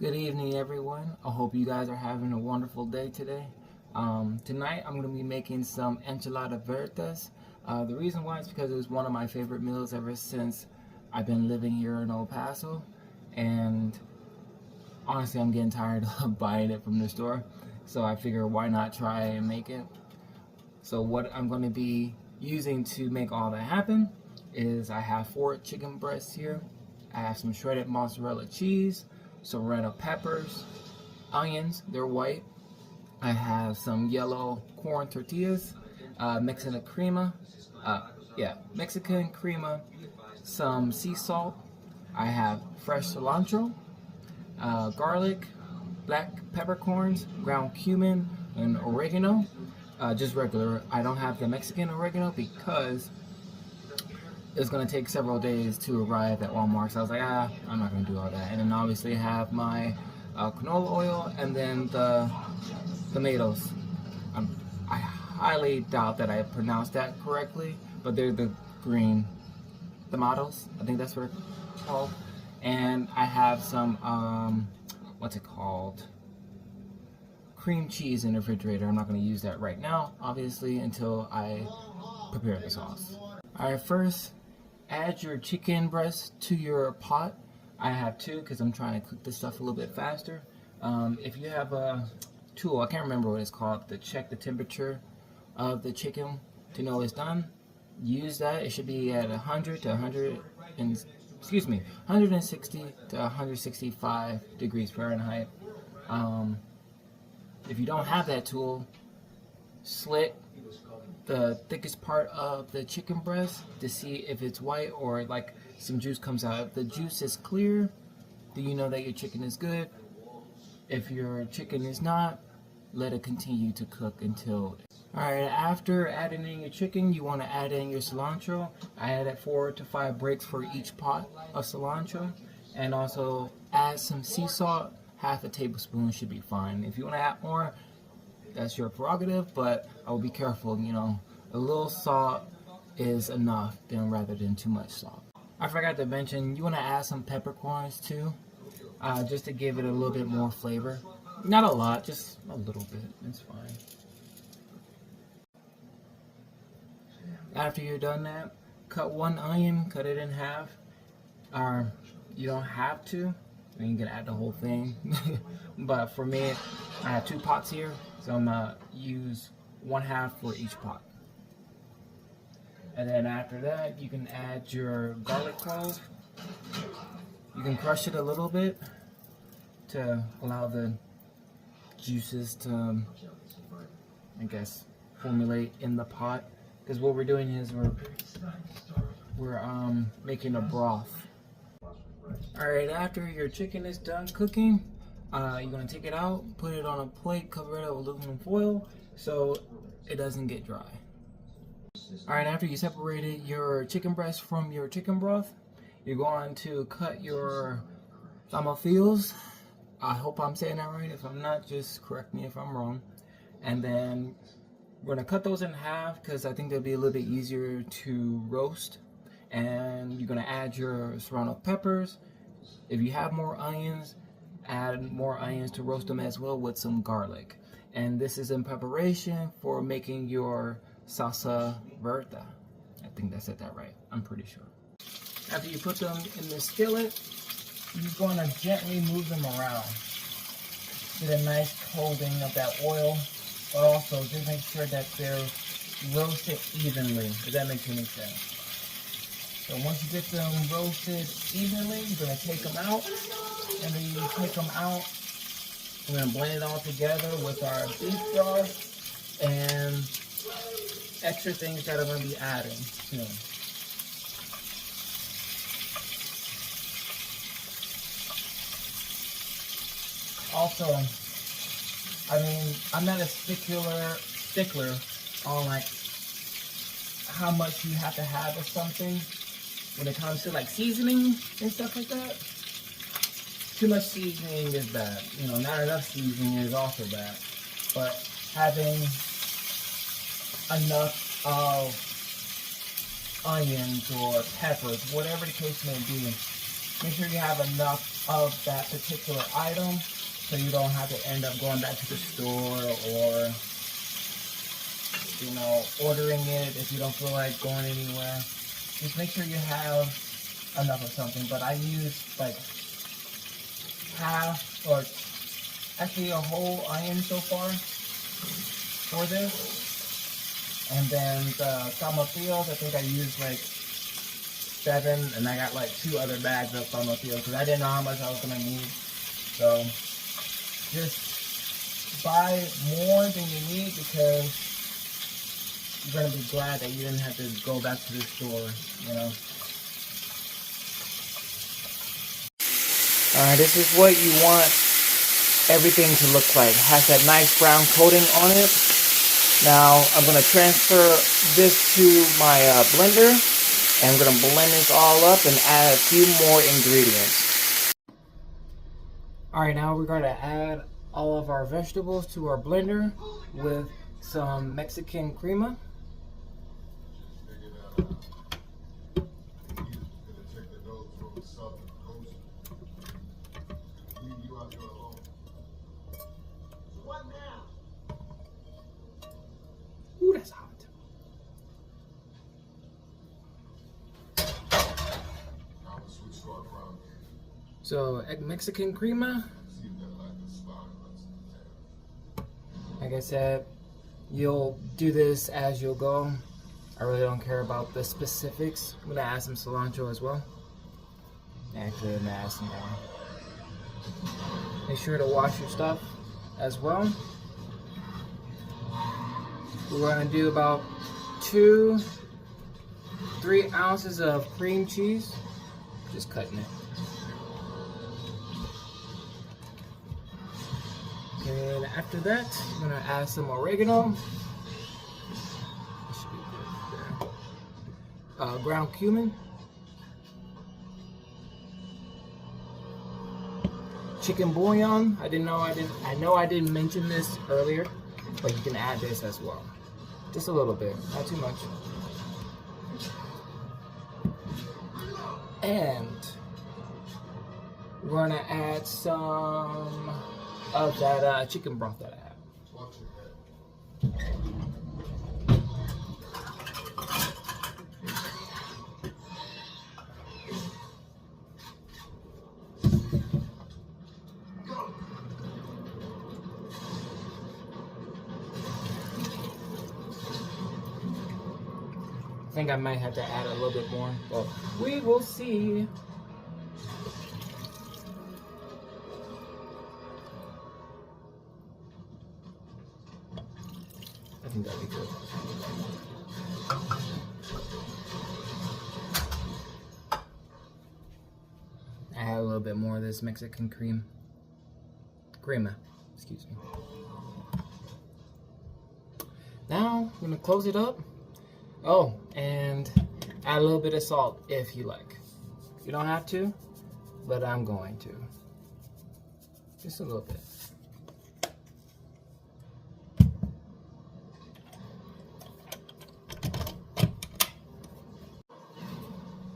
Good evening, everyone. I hope you guys are having a wonderful day today. Tonight, I'm going to be making some enchilada verdes. The reason why is because it was one of my favorite meals ever since I've been living here in El Paso. And honestly, I'm getting tired of buying it from the store. So I figure why not try and make it. So what I'm going to be using to make all that happen is I have 4 chicken breasts here. I have some shredded mozzarella cheese, serrano peppers, onions, they're white. I have some yellow corn tortillas, Mexican crema, some sea salt. I have fresh cilantro, garlic, black peppercorns, ground cumin, and oregano. Just regular. I don't have the Mexican oregano because it's going to take several days to arrive at Walmart. So I was like, I'm not going to do all that. And then obviously I have my canola oil and then the tomatoes. I highly doubt that I pronounced that correctly, but they're the green tomatoes. I think that's what it's called. And I have some, what's it called? Cream cheese in the refrigerator. I'm not going to use that right now, obviously, until I prepare the sauce. Alright, first, add your chicken breast to your pot. I have 2 because I'm trying to cook this stuff a little bit faster. If you have a tool, I can't remember what it's called, to check the temperature of the chicken to know it's done, use that. It should be at 160 to 165 degrees Fahrenheit. If you don't have that tool, slit the thickest part of the chicken breast to see if it's white or like some juice comes out. If the juice is clear, then you know that your chicken is good. If your chicken is not, let it continue to cook until... Alright, after adding in your chicken, you want to add in your cilantro. I added 4 to 5 breaks for each pot of cilantro. And also add some sea salt. Half a tablespoon should be fine. If you want to add more, that's your prerogative, but I will be careful, you know. A little salt is enough rather than too much salt. I forgot to mention, you want to add some peppercorns too, just to give it a little bit more flavor. Not a lot, just a little bit, it's fine. After you're done that, cut 1 onion, cut it in half. You don't have to. You can add the whole thing. But for me, I have 2 pots here, so I'm going to use 1/2 for each pot. And then after that, you can add your garlic clove. You can crush it a little bit to allow the juices to, I guess, formulate in the pot. Because what we're doing is we're making a broth. Alright, after your chicken is done cooking, you're going to take it out, put it on a plate, cover it up with aluminum foil so it doesn't get dry. Alright, after you separated your chicken breast from your chicken broth, you're going to cut your tomatillos. I hope I'm saying that right. If I'm not, just correct me if I'm wrong. And then we're going to cut those in half because I think they'll be a little bit easier to roast. And you're going to add your serrano peppers. If you have more onions, add more onions to roast them as well with some garlic. And this is in preparation for making your salsa verde. I think I said that right. I'm pretty sure. After you put them in the skillet, you're going to gently move them around. Get a nice coating of that oil, but also just make sure that they're roasted evenly, if that makes any sense. So once you get them roasted evenly, you're going to take them out. And then you take them out, we're going to blend it all together with our beef broth and extra things that I'm going to be adding. Also, I mean, I'm not a stickler on like how much you have to have of something when it comes to like seasoning and stuff like that. Too much seasoning is bad. You know, not enough seasoning is also bad. But having enough of onions or peppers, whatever the case may be, make sure you have enough of that particular item, so you don't have to end up going back to the store or, you know, ordering it if you don't feel like going anywhere. Just make sure you have enough of something. But I used like half, or actually a whole onion so far for this. And then the tomatillos, I think I used like 7, and I got like 2 other bags of tomatillos because I didn't know how much I was gonna need. So just buy more than you need, because you're gonna be glad that you didn't have to go back to the store, you know. Alright, this is what you want everything to look like. It has that nice brown coating on it. Now I'm going to transfer this to my blender, and I'm going to blend this all up and add a few more ingredients. Alright, now we're going to add all of our vegetables to our blender with some Mexican crema. Ooh, that's hot. So, Mexican crema. Like I said, you'll do this as you'll go. I really don't care about the specifics. I'm gonna add some cilantro as well. Actually, I'm gonna add some more. Make sure to wash your stuff as well. We're going to do about 2-3 ounces of cream cheese. Just cutting it. Okay, and after that, I'm going to add some oregano. Should be good there. Ground cumin. Chicken bouillon. I know I didn't mention this earlier, but you can add this as well. Just a little bit, not too much. And we're gonna add some of that chicken broth that I have. I think I might have to add a little bit more, but we will see. I think that'll be good. I add a little bit more of this Mexican crema, excuse me. Now I'm gonna close it up. Oh, and add a little bit of salt if you like. You don't have to, but I'm going to. Just a little bit.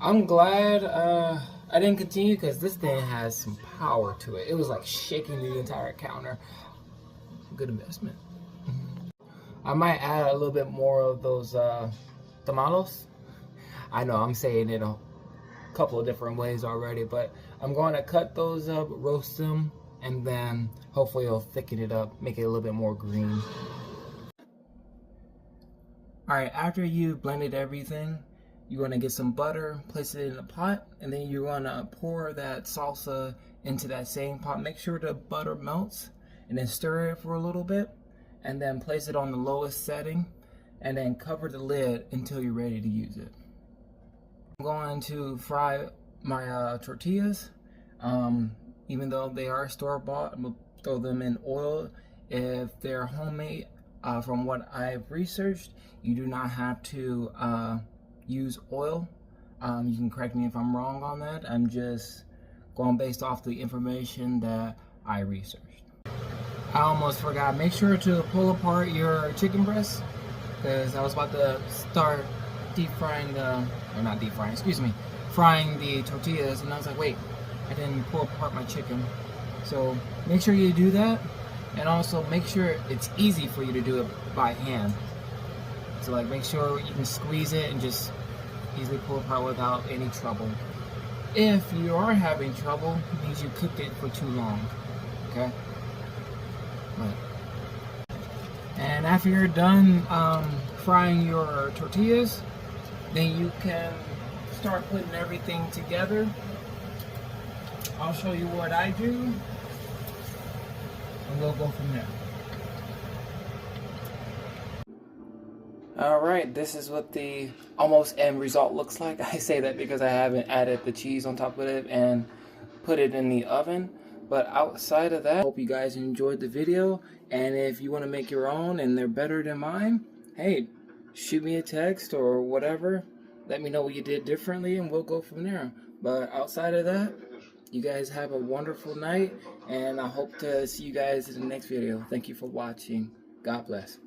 I'm glad I didn't continue, because this thing has some power to it. It was like shaking the entire counter. Good investment. I might add a little bit more of those tamales. I know I'm saying it a couple of different ways already, but I'm going to cut those up, roast them, and then hopefully it'll thicken it up, make it a little bit more green. Alright, after you've blended everything, you're going to get some butter, place it in a pot, and then you're going to pour that salsa into that same pot. Make sure the butter melts, and then stir it for a little bit, and then place it on the lowest setting, and then cover the lid until you're ready to use it. I'm going to fry my tortillas. Even though they are store-bought, I'm going to throw them in oil. If they're homemade, from what I've researched, you do not have to use oil. You can correct me if I'm wrong on that. I'm just going based off the information that I researched. I almost forgot, make sure to pull apart your chicken breast, because I was about to start frying the tortillas, and I was like, wait, I didn't pull apart my chicken. So make sure you do that, and also make sure it's easy for you to do it by hand. So like make sure you can squeeze it and just easily pull apart without any trouble. If you are having trouble, it means you cooked it for too long. Okay? But, and after you're done frying your tortillas, then you can start putting everything together. I'll show you what I do, and we'll go from there. Alright, this is what the almost end result looks like. I say that because I haven't added the cheese on top of it and put it in the oven. But outside of that, I hope you guys enjoyed the video. And if you want to make your own and they're better than mine, hey, shoot me a text or whatever. Let me know what you did differently and we'll go from there. But outside of that, you guys have a wonderful night. And I hope to see you guys in the next video. Thank you for watching. God bless.